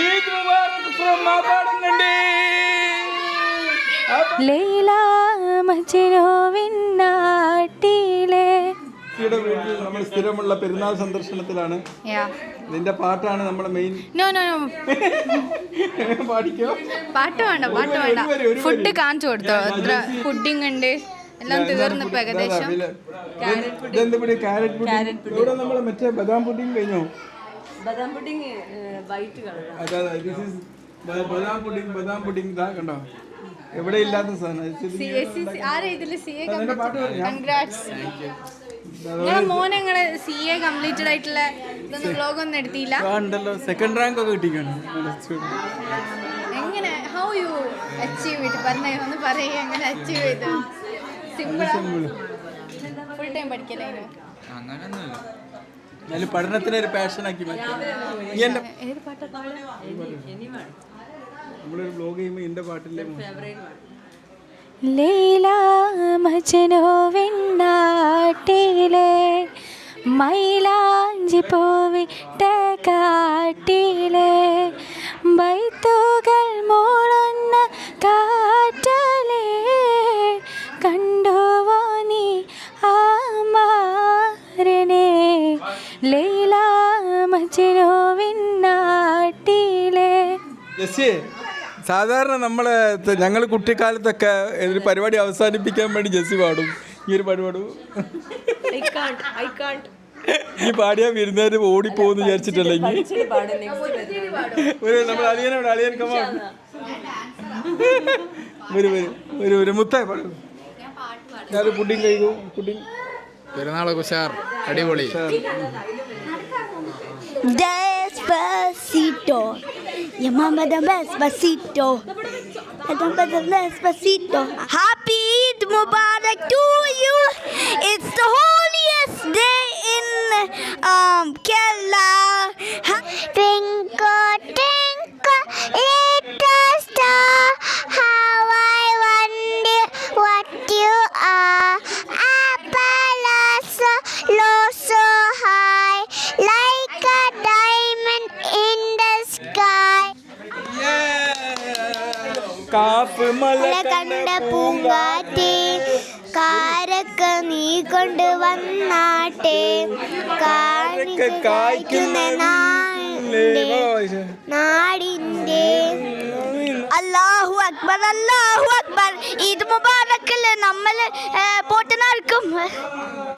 Eid Mubarak from മാതാടങ്ങണ്ടി. Laila മജ്നുവിൻ നാട്ടിലെ. ഇവിടെ വീട്ടിൽ നമ്മൾ സ്ഥിരമുള്ള പെരുന്നാൾ സന്ദർശനത്തിലാണ്. നിന്റെ പാട്ടാണ് നമ്മുടെ മെയിൻ. പാടിക്കോ? പാട്ട് വേണ്ട, പാട്ട് വേണ്ട. ഫുഡ് കാണിച്ചു കൊടുത്തോ? ഫുഡിങ് ഉണ്ട്, എല്ലാം തീർന്നിപ്പോ ഏകദേശം. Carrot pudding. ഇവിടെ നമ്മള് മറ്റേ ബദാം പുഡിംഗ് കഴിഞ്ഞോ? ബദാം പുഡിംഗ് വൈറ്റ് കളർ. ബദാം പുഡിംഗ് ഇതാ കണ്ടോ, എവിടെ ഇല്ലാത്ത സാധനം. മോനെ CA കംപ്ലീറ്റഡ് ആയിട്ടുള്ള ഇതൊന്നും വ്ലോഗ് ഒന്നും എടുത്തില്ല. സെക്കൻഡ് റാങ്ക് ഒക്കെ കിട്ടിക്കാണ്. എങ്ങനെ ഹൗ യു അച്ചീവ് ഇറ്റ് പറഞ്ഞേ, ഒന്ന് പറയേ, എങ്ങനെ അച്ചീവ് ചെയ്തു? സിമ്പിൾ ഫുൾ ടൈം പഠിക്കലായിരുന്നു. അങ്ങനൊന്നുമില്ല, പഠനത്തിന് ഒരു പാഷനാക്കി മാറ്റി. ഏത് പാട്ടാ? നമ്മളൊരു വ്ലോഗ് ചെയ്യുമ്പോൾ എൻ്റെ പാട്ടില്ലേ ലൈല മജ്നുവിൻ നാട്ടിലെ മൈലാഞ്ചി പൂവിട്ട കാട്ടിലെ ബൈത്തുകൾ മൂളുന്ന കാറ്റലേ കണ്ടുവോ നീ ആ മാരനെ? ലൈല മജ്നുവിൻ നാട്ടിലെ. സാധാരണ ഞങ്ങൾ കുട്ടിക്കാലത്തൊക്കെ ഒരു പരിപാടി അവസാനിപ്പിക്കാൻ വേണ്ടി ജെസ്സി പാടും. ഈ ഒരു പരിപാടി ഈ പാടിയാ വരുന്നവര് ഓടിപ്പോന്ന് വിചാരിച്ചിട്ടല്ലേ? നമ്മൾ അളിയൻ ഒരു മുത്തായി പാടും. ഞാൻ പുഡിങ് കഴിക്കും. പുഡിങ് പെരുന്നാളൊക്കെ ഉഷാർ, അടിപൊളി. Despacito, llamame despacito, despacito. Happy Eid Mubarak to you. It's the holiest day in Kerala. Twinkle, twinkle, little star, how I wonder what you are. Apple so high, like a diamond in the sky. കാപ്പ് മല കണ്ട പൂങ്കാറ്റേ, കാരക്ക നീ കൊണ്ട് വന്നാട്ടെ, കായ്ക്കുന്ന നാടിൻ്റെ. അല്ലാഹു അക്ബർ, അല്ലാഹു അക്ബർ. ഈദ് മുബാറക്കിൽ നമ്മൾ പോട്ടനാർക്കും